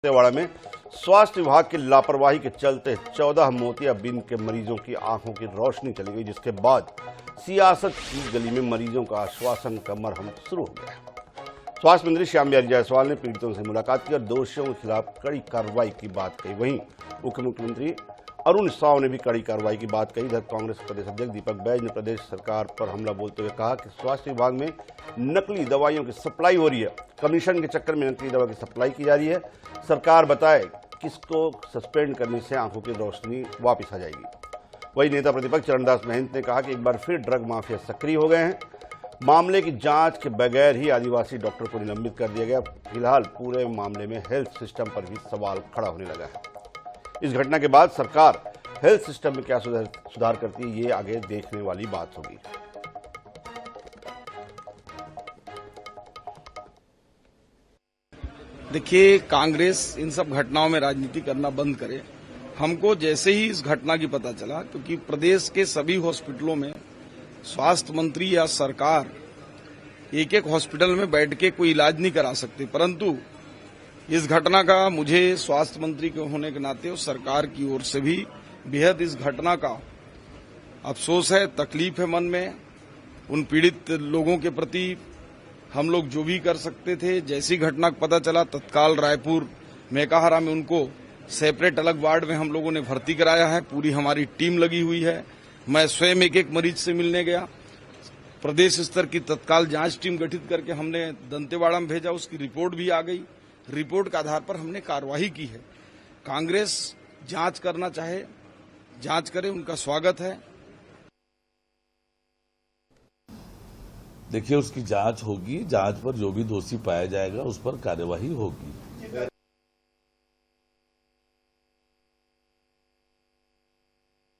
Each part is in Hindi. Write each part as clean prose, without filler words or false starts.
दंतेवाड़ा में स्वास्थ्य विभाग की लापरवाही के चलते 14 मोतियाबिंद के मरीजों की आंखों की रोशनी चली गई, जिसके बाद सियासत की गली में मरीजों का आश्वासन का मरहम शुरू हो गया। स्वास्थ्य मंत्री श्याम बिहारी जायसवाल ने पीड़ितों से मुलाकात की और दोषियों के खिलाफ कड़ी कार्रवाई की बात कही। वहीं उप मुख्यमंत्री अरुण साव ने भी कड़ी कार्रवाई की बात कही। इधर कांग्रेस प्रदेश अध्यक्ष दीपक बैज ने प्रदेश सरकार पर हमला बोलते हुए कहा कि स्वास्थ्य विभाग में नकली दवाइयों की सप्लाई हो रही है, कमीशन के चक्कर में नकली दवा की सप्लाई की जा रही है। सरकार बताए किसको सस्पेंड करने से आंखों की रोशनी वापस आ जाएगी। वही नेता प्रतिपक्ष चरणदास महंत ने कहा कि एक बार फिर ड्रग माफिया सक्रिय हो गए हैं। मामले की जांच के बगैर ही आदिवासी डॉक्टर को निलंबित कर दिया गया। फिलहाल पूरे मामले में हेल्थ सिस्टम पर भी सवाल खड़ा होने लगा है। इस घटना के बाद सरकार हेल्थ सिस्टम में क्या सुधार करती है, ये आगे देखने वाली बात होगी। देखिए, कांग्रेस इन सब घटनाओं में राजनीति करना बंद करे। हमको जैसे ही इस घटना की पता चला, क्योंकि प्रदेश के सभी हॉस्पिटलों में स्वास्थ्य मंत्री या सरकार एक एक हॉस्पिटल में बैठ के कोई इलाज नहीं करा सकते, परंतु इस घटना का मुझे स्वास्थ्य मंत्री के होने के नाते और सरकार की ओर से भी बेहद इस घटना का अफसोस है, तकलीफ है मन में। उन पीड़ित लोगों के प्रति हम लोग जो भी कर सकते थे, जैसी घटना का पता चला तत्काल रायपुर मेकाहारा में उनको सेपरेट अलग वार्ड में हम लोगों ने भर्ती कराया है। पूरी हमारी टीम लगी हुई है। मैं स्वयं एक एक मरीज से मिलने गया। प्रदेश स्तर की तत्काल जांच टीम गठित करके हमने दंतेवाड़ा में भेजा, उसकी रिपोर्ट भी आ गई। रिपोर्ट के आधार पर हमने कार्रवाई की है। कांग्रेस जांच करना चाहे जांच करे, उनका स्वागत है। देखिए, उसकी जांच होगी, जांच पर जो भी दोषी पाया जाएगा उस पर कार्यवाही होगी।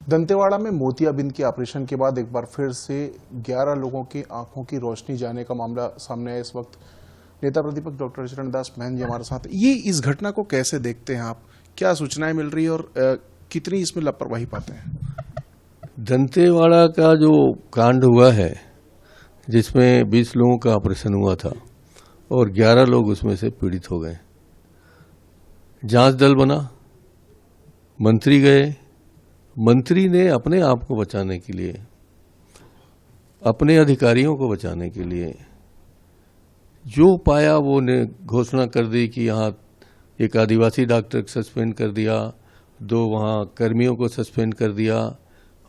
दंतेवाड़ा में मोतियाबिंद के ऑपरेशन के बाद एक बार फिर से 11 लोगों की आंखों की रोशनी जाने का मामला सामने आया। इस वक्त नेता प्रतिपक्ष डॉक्टर चरणदास महंत जी हमारे साथ। ये इस घटना को कैसे देखते हैं आप? क्या सूचनाएं मिल रही है और कितनी इसमें लापरवाही पाते हैं? दंतेवाड़ा का जो कांड हुआ है, जिसमें 20 लोगों का ऑपरेशन हुआ था और 11 लोग उसमें से पीड़ित हो गए। जांच दल बना, मंत्री गए। मंत्री ने अपने आप को बचाने के लिए, अपने अधिकारियों को बचाने के लिए जो पाया वो ने घोषणा कर दी कि यहाँ एक आदिवासी डॉक्टर को सस्पेंड कर दिया, 2 वहाँ कर्मियों को सस्पेंड कर दिया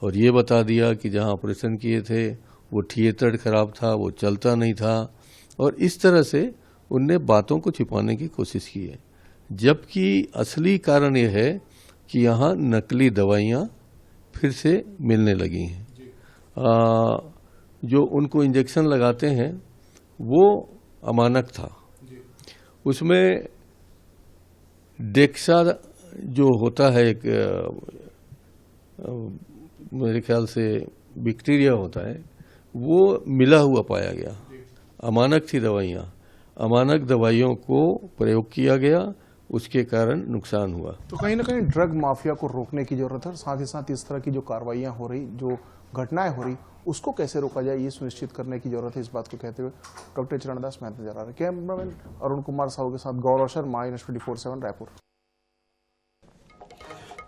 और ये बता दिया कि जहाँ ऑपरेशन किए थे वो थिएटर खराब था, वो चलता नहीं था। और इस तरह से उनने बातों को छिपाने की कोशिश की है, जबकि असली कारण ये है कि यहाँ नकली दवाइयाँ फिर से मिलने लगी हैं। जो उनको इंजेक्शन लगाते हैं वो अमानक था, उसमें डेक्सा जो होता है एक मेरे ख्याल से बैक्टीरिया होता है, वो मिला हुआ पाया गया। अमानक थी दवाइयाँ, अमानक दवाइयों को प्रयोग किया गया, उसके कारण नुकसान हुआ। तो कहीं ना कहीं ड्रग माफिया को रोकने की जरूरत है, साथ ही साथ इस तरह की जो कार्रवाइयां हो रही, जो घटनाएं हो रही, उसको कैसे रोका जाए ये सुनिश्चित करने की जरूरत है। इस बात को कहते हुए डॉक्टर चरणदास महंत नजर आ रहे। कैमरामैन अरुण कुमार साहू के साथ गौरव शर्मा, INS24/7 रायपुर।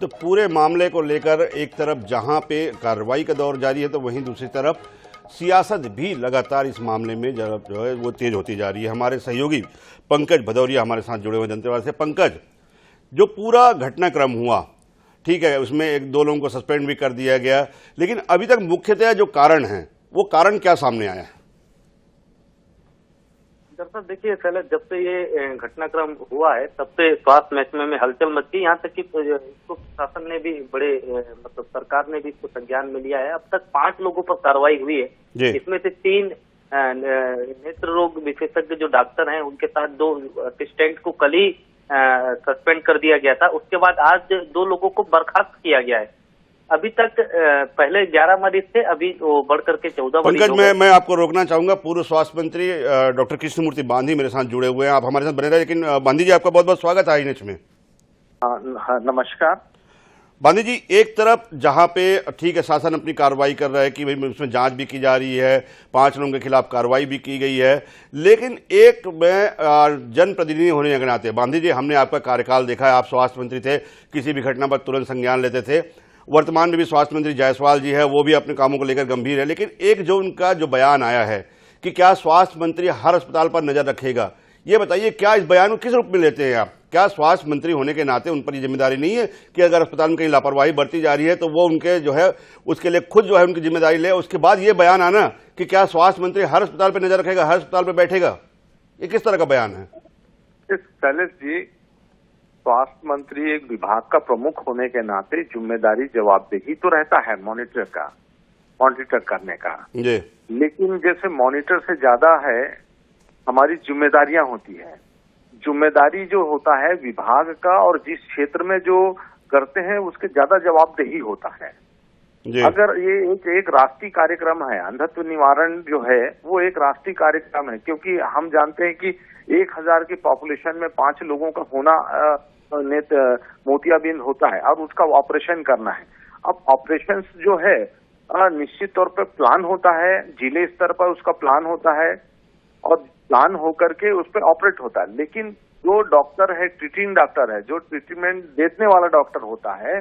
तो पूरे मामले को लेकर एक तरफ जहां पे कार्रवाई का दौर जारी है, तो वहीं दूसरी तरफ सियासत भी लगातार इस मामले में जो है वो तेज होती जा रही है। हमारे सहयोगी पंकज भदौरिया हमारे साथ जुड़े हुए दंतेवाड़ा से। पंकज, जो पूरा घटनाक्रम हुआ, ठीक है, उसमें 1-2 लोगों को सस्पेंड भी कर दिया गया, लेकिन अभी तक मुख्यतः जो कारण है वो कारण क्या सामने आया है? दरअसल देखिए, पहले जब से ये घटनाक्रम हुआ है तब से स्वास्थ्य महकमे में हलचल मच गई। यहाँ तक कि इसको प्रशासन ने भी मतलब सरकार ने भी इसको संज्ञान में लिया है। अब तक 5 लोगों पर कार्रवाई हुई है। इसमें से 3 नेत्र रोग विशेषज्ञ जो डॉक्टर हैं, उनके साथ 2 असिस्टेंट को कल ही सस्पेंड कर दिया गया था। उसके बाद आज 2 लोगों को बर्खास्त किया गया है। अभी तक पहले 11 मरीज थे, अभी वो बढ़ करके 14 मरीज। पंकज, मैं आपको रोकना चाहूंगा। पूर्व स्वास्थ्य मंत्री डॉक्टर कृष्णमूर्ति बांधी मेरे साथ जुड़े हुए हैं, आप हमारे साथ बने रहे। लेकिन बांधी जी, आपका बहुत बहुत स्वागत है INS में। नमस्कार। बांधी जी, एक तरफ जहां पे ठीक है शासन अपनी कार्रवाई कर रहा है कि भाई उसमें जांच भी की जा रही है, 5 लोगों के खिलाफ कार्रवाई भी की गई है, लेकिन एक मैं जनप्रतिनिधि होने के नाते, बांधी जी हमने आपका कार्यकाल देखा है, आप स्वास्थ्य मंत्री थे, किसी भी घटना पर तुरंत संज्ञान लेते थे। वर्तमान में भी स्वास्थ्य मंत्री जायसवाल जी है, वो भी अपने कामों को लेकर गंभीर है, लेकिन एक जो उनका जो बयान आया है कि क्या स्वास्थ्य मंत्री हर अस्पताल पर नजर रखेगा, ये बताइए क्या इस बयान को किस रूप में लेते हैं आप? क्या स्वास्थ्य मंत्री होने के नाते उन पर ये जिम्मेदारी नहीं है कि अगर अस्पताल में कहीं लापरवाही बरती जा रही है तो वो उनके जो है उसके लिए खुद जो है उनकी जिम्मेदारी ले, उसके बाद ये बयान आना कि क्या स्वास्थ्य मंत्री हर अस्पताल पर नजर रखेगा, हर अस्पताल पर बैठेगा, ये किस तरह का बयान है? शैलेश जी, स्वास्थ्य मंत्री एक विभाग का प्रमुख होने के नाते जिम्मेदारी जवाबदेही तो रहता है मॉनिटर करने का जी, लेकिन जैसे मॉनिटर से ज्यादा है हमारी जिम्मेदारियां होती है। जिम्मेदारी जो होता है विभाग का और जिस क्षेत्र में जो करते हैं उसके ज्यादा जवाबदेही होता है। अगर ये एक राष्ट्रीय कार्यक्रम है, अंधत्व निवारण जो है वो एक राष्ट्रीय कार्यक्रम है, क्योंकि हम जानते हैं कि 1000 की पॉपुलेशन में 5 लोगों का होना मोतियाबिंद होता है और उसका ऑपरेशन करना है। अब ऑपरेशन जो है निश्चित तौर पर प्लान होता है, जिले स्तर पर उसका प्लान होता है और प्लान होकर के उस पर ऑपरेट होता है, लेकिन जो डॉक्टर है, ट्रीटिंग डॉक्टर है, जो ट्रीटमेंट देने वाला डॉक्टर होता है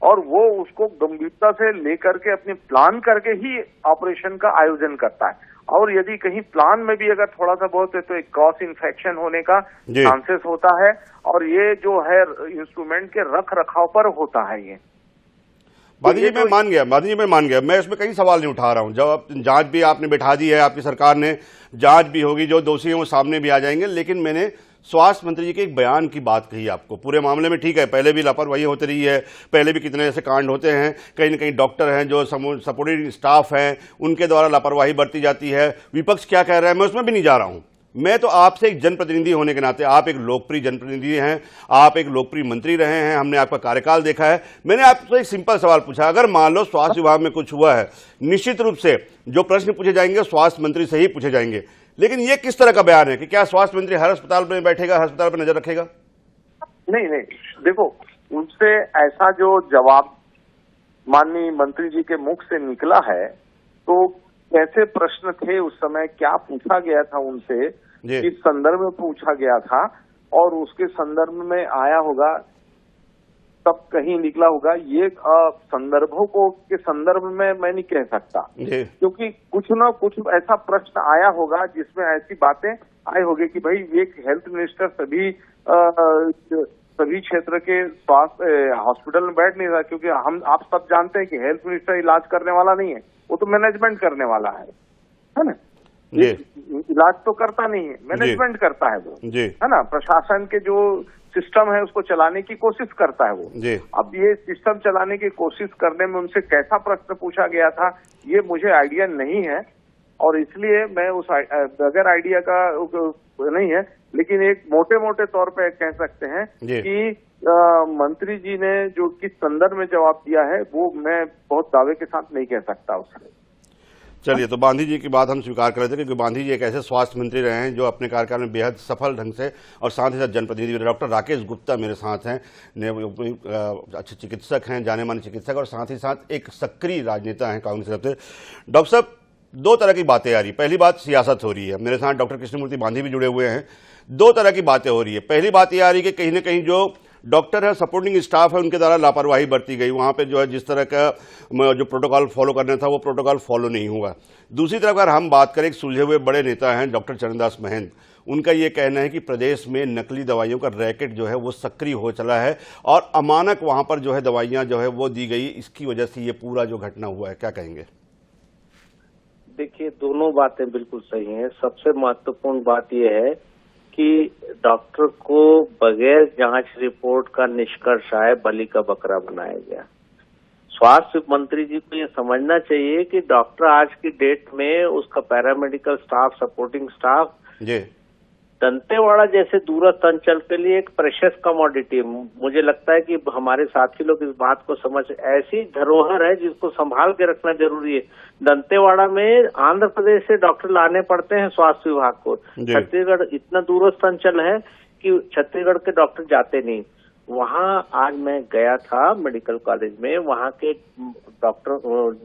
और वो उसको गंभीरता से लेकर के अपने प्लान करके ही ऑपरेशन का आयोजन करता है। और यदि कहीं प्लान में भी अगर थोड़ा सा बहुत है तो एक क्रॉस इन्फेक्शन होने का चांसेस होता है और ये जो है इंस्ट्रूमेंट के रख रखाव पर होता है। ये बादी जी मैं मान गया, मैं इसमें कई सवाल नहीं उठा रहा हूं। जब जांच भी आपने बैठा दी है, आपकी सरकार ने, जांच भी होगी, जो दोषी हैं वो सामने भी आ जाएंगे, लेकिन मैंने स्वास्थ्य मंत्री जी के एक बयान की बात कही आपको। पूरे मामले में ठीक है, पहले भी लापरवाही होती रही है, पहले भी कितने ऐसे कांड होते हैं, कहीं न कहीं डॉक्टर हैं जो सपोर्टिंग स्टाफ हैं उनके द्वारा लापरवाही बरती जाती है। विपक्ष क्या कह रहा है मैं उसमें भी नहीं जा रहा हूं। मैं तो आपसे एक जनप्रतिनिधि होने के नाते, आप एक लोकप्रिय जनप्रतिनिधि हैं, आप एक लोकप्रिय मंत्री रहे हैं, हमने आपका कार्यकाल देखा है। मैंने आपसे एक सिंपल सवाल पूछा, अगर मान लो स्वास्थ्य विभाग में कुछ हुआ है, निश्चित रूप से जो प्रश्न पूछे जाएंगे स्वास्थ्य मंत्री से ही पूछे जाएंगे, लेकिन ये किस तरह का बयान है कि क्या स्वास्थ्य मंत्री हर अस्पताल में बैठेगा, हर अस्पताल पर नजर रखेगा? नहीं, देखो उनसे ऐसा जो जवाब माननीय मंत्री जी के मुख से निकला है तो कैसे प्रश्न थे उस समय, क्या पूछा गया था उनसे, किस संदर्भ में पूछा गया था और उसके संदर्भ में आया होगा, तब कहीं निकला होगा, ये संदर्भों को के संदर्भ में मैं नहीं कह सकता, क्योंकि कुछ ना कुछ ऐसा प्रश्न आया होगा जिसमें ऐसी बातें आई होगी कि भाई एक हेल्थ मिनिस्टर सभी क्षेत्र के स्वास्थ्य हॉस्पिटल में बैठ नहीं रहा, क्योंकि आप सब जानते हैं कि हेल्थ मिनिस्टर इलाज करने वाला नहीं है, वो तो मैनेजमेंट करने वाला है ना। इलाज तो करता नहीं है, मैनेजमेंट करता है वो, है ना। प्रशासन के जो सिस्टम है उसको चलाने की कोशिश करता है वो। अब ये सिस्टम चलाने की कोशिश करने में उनसे कैसा प्रश्न पूछा गया था ये मुझे आइडिया नहीं है और इसलिए मैं उस बगैर आइडिया का नहीं है, लेकिन एक मोटे मोटे तौर पे कह सकते हैं कि मंत्री जी ने जो किस संदर्भ में जवाब दिया है वो मैं बहुत दावे के साथ नहीं कह सकता उससे। चलिए, तो गांधी जी की बात हम स्वीकार कर रहे थे क्योंकि गांधी जी एक ऐसे स्वास्थ्य मंत्री रहे हैं जो अपने कार्यकाल में बेहद सफल ढंग से और साथ ही साथ जनप्रतिनिधि। डॉक्टर राकेश गुप्ता मेरे साथ हैं, अच्छे चिकित्सक हैं, जाने माने चिकित्सक और साथ ही साथ एक सक्रिय राजनेता हैं कांग्रेस तरफ से। डॉक्टर साहब, दो तरह की बातें आ रही, पहली बात सियासत हो रही है, मेरे साथ डॉक्टर कृष्णमूर्ति बांधी भी जुड़े हुए हैं। दो तरह की बातें हो रही है। पहली बात यह आ रही है कि कहीं ना कहीं जो डॉक्टर है, सपोर्टिंग स्टाफ है, उनके द्वारा लापरवाही बरती गई, वहां पे जो है जिस तरह का जो प्रोटोकॉल फॉलो करना था वो प्रोटोकॉल फॉलो नहीं हुआ। दूसरी तरफ अगर हम बात करें, एक सुलझे हुए बड़े नेता हैं डॉक्टर चरणदास महंत, उनका ये कहना है कि प्रदेश में नकली दवाइयों का रैकेट जो है वो सक्रिय हो चला है और अमानक वहां पर जो है दवाइयां जो है वो दी गई, इसकी वजह से ये पूरा जो घटना हुआ है, क्या कहेंगे? देखिए, दोनों बातें बिल्कुल सही हैं। सबसे महत्वपूर्ण बात यह है कि डॉक्टर को बगैर जांच रिपोर्ट का निष्कर्ष आए बलि का बकरा बनाया गया। स्वास्थ्य मंत्री जी को ये समझना चाहिए कि डॉक्टर आज की डेट में उसका paramedical staff, supporting staff Dantewada जैसे दूरस्थ अंचल के लिए एक प्रेशियस कमोडिटी। मुझे लगता है कि हमारे साथी लोग इस बात को समझ, ऐसी धरोहर है जिसको संभाल के रखना जरूरी है। दंतेवाड़ा में आंध्र प्रदेश से डॉक्टर लाने पड़ते हैं स्वास्थ्य विभाग को। छत्तीसगढ़ इतना दूरस्थ अंचल है कि छत्तीसगढ़ के डॉक्टर जाते नहीं। वहाँ आज मैं गया था मेडिकल कॉलेज में, वहाँ के डॉक्टर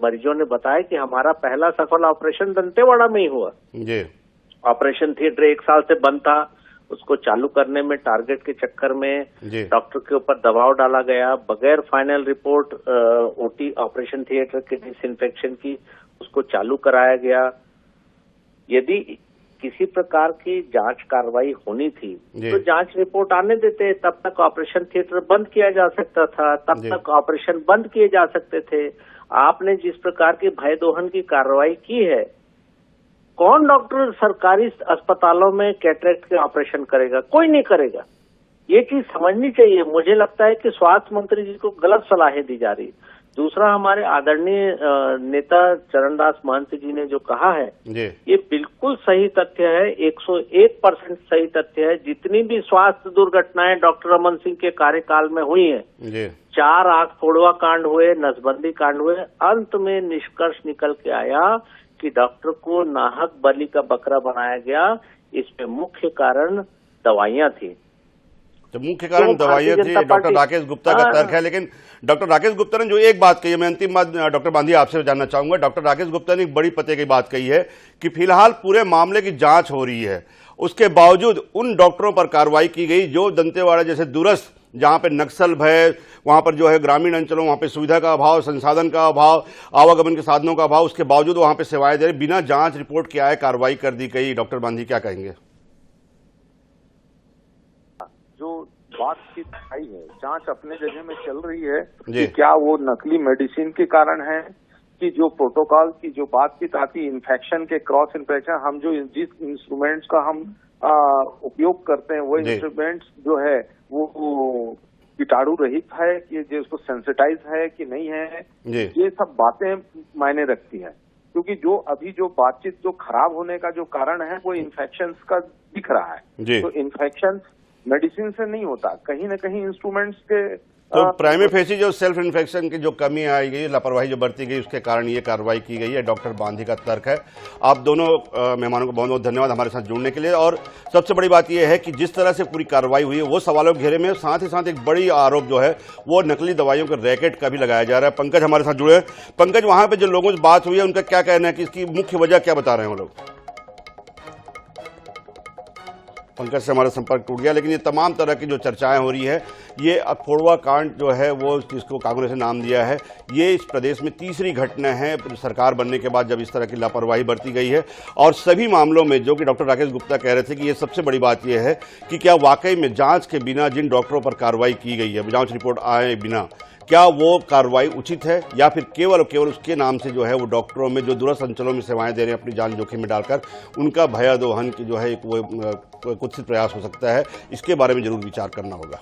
मरीजों ने बताया कि हमारा पहला सफल ऑपरेशन दंतेवाड़ा में ही हुआ। जी। ऑपरेशन थिएटर 1 साल से बंद था, उसको चालू करने में टारगेट के चक्कर में डॉक्टर के ऊपर दबाव डाला गया, बगैर final report OT operation theatre के डिसइंफेक्शन की उसको चालू कराया गया। यदि किसी प्रकार की जांच कार्रवाई होनी थी तो जांच रिपोर्ट आने देते, तब तक ऑपरेशन थिएटर बंद किया जा सकता था, तब तक ऑपरेशन बंद किए जा सकते थे। आपने जिस प्रकार की भय दोहन की कार्रवाई की है, कौन डॉक्टर सरकारी अस्पतालों में कैटरेक्ट के ऑपरेशन करेगा? कोई नहीं करेगा। ये चीज समझनी चाहिए। मुझे लगता है कि स्वास्थ्य मंत्री जी को गलत सलाहें दी जा रही। दूसरा, हमारे आदरणीय नेता चरणदास महंत जी ने जो कहा है ये बिल्कुल सही तथ्य है, 101% सही तथ्य है। जितनी भी स्वास्थ्य दुर्घटनाएं डॉक्टर रमन सिंह के कार्यकाल में हुई हैं, 4 आंख फोड़वा कांड हुए, नसबंदी कांड हुए, अंत में निष्कर्ष निकल के आया कि डॉक्टर को नाहक बलि का बकरा बनाया गया। इसमें मुख्य कारण दवाइयां थी। तो मुख्य कारण दवाइयां थी, डॉक्टर राकेश गुप्ता का तर्क है। लेकिन डॉक्टर राकेश गुप्ता ने जो एक बात कही है, मैं अंतिम बात डॉक्टर बांधी आपसे जानना चाहूंगा। डॉक्टर राकेश गुप्ता ने एक बड़ी पते की बात कही है कि फिलहाल पूरे मामले की जांच हो रही है, उसके बावजूद उन डॉक्टरों पर कार्रवाई की गई जो दंतेवाड़ा जैसे दूरस्थ, जहां पे नक्सल भय, वहां पर जो है ग्रामीण अंचलों, वहां पे सुविधा का अभाव, संसाधन का अभाव, आवागमन के साधनों का अभाव, उसके बावजूद वहां पे सेवाएं दे रही, बिना जांच रिपोर्ट के आए कार्रवाई कर दी गई। डॉक्टर बांधी क्या कहेंगे? जो बातचीत आई है, जांच अपने जगह में चल रही है कि क्या वो नकली मेडिसिन के कारण है कि जो प्रोटोकॉल की जो बातचीत आती, इन्फेक्शन के क्रॉस इन्फेक्शन, हम जो जिस इंस्ट्रूमेंट्स का हम उपयोग करते हैं वो इंस्ट्रूमेंट्स जो है वो कीटाणु रहित है कि जो उसको सेंसिटाइज है कि नहीं है, ये सब बातें मायने रखती है। क्योंकि जो अभी जो बातचीत जो खराब होने का जो कारण है वो इन्फेक्शन का दिख रहा है। तो इन्फेक्शन मेडिसिन से नहीं होता, कहीं ना कहीं इंस्ट्रूमेंट्स के तो प्राइमे फेसी जो सेल्फ इन्फेक्शन की जो कमी आई गई, लापरवाही जो बरती गई, उसके कारण ये कार्रवाई की गई है। डॉक्टर बांधी का तर्क है। आप दोनों मेहमानों को बहुत बहुत धन्यवाद हमारे साथ जुड़ने के लिए। और सबसे बड़ी बात यह है कि जिस तरह से पूरी कार्रवाई हुई है वो सवालों के घेरे में, साथ ही साथ एक बड़ी आरोप जो है वो नकली दवाइयों के रैकेट का भी लगाया जा रहा है। पंकज हमारे साथ जुड़े हैं। पंकज, वहां पर जो लोगों से बात हुई है उनका क्या कहना है कि इसकी मुख्य वजह क्या बता रहे हैं वो लोग? पंकज से हमारा संपर्क टूट गया। लेकिन ये तमाम तरह की जो चर्चाएं हो रही है, ये अखोड़वा कांड जो है वो जिसको कांग्रेस ने नाम दिया है, ये इस प्रदेश में तीसरी घटना है सरकार बनने के बाद जब इस तरह की लापरवाही बरती गई है। और सभी मामलों में जो कि डॉक्टर राकेश गुप्ता कह रहे थे कि ये सबसे बड़ी बात यह है कि क्या वाकई में जांच के बिना जिन डॉक्टरों पर कार्रवाई की गई है, जांच रिपोर्ट आए बिना, क्या वो कार्रवाई उचित है या फिर केवल और केवल उसके नाम से जो है वो डॉक्टरों में जो दूरस्थ अंचलों में सेवाएं दे रहे हैं अपनी जान जोखिम में डालकर उनका भयादोहन की जो है एक वो कुत्सित प्रयास हो सकता है। इसके बारे में जरूर विचार करना होगा।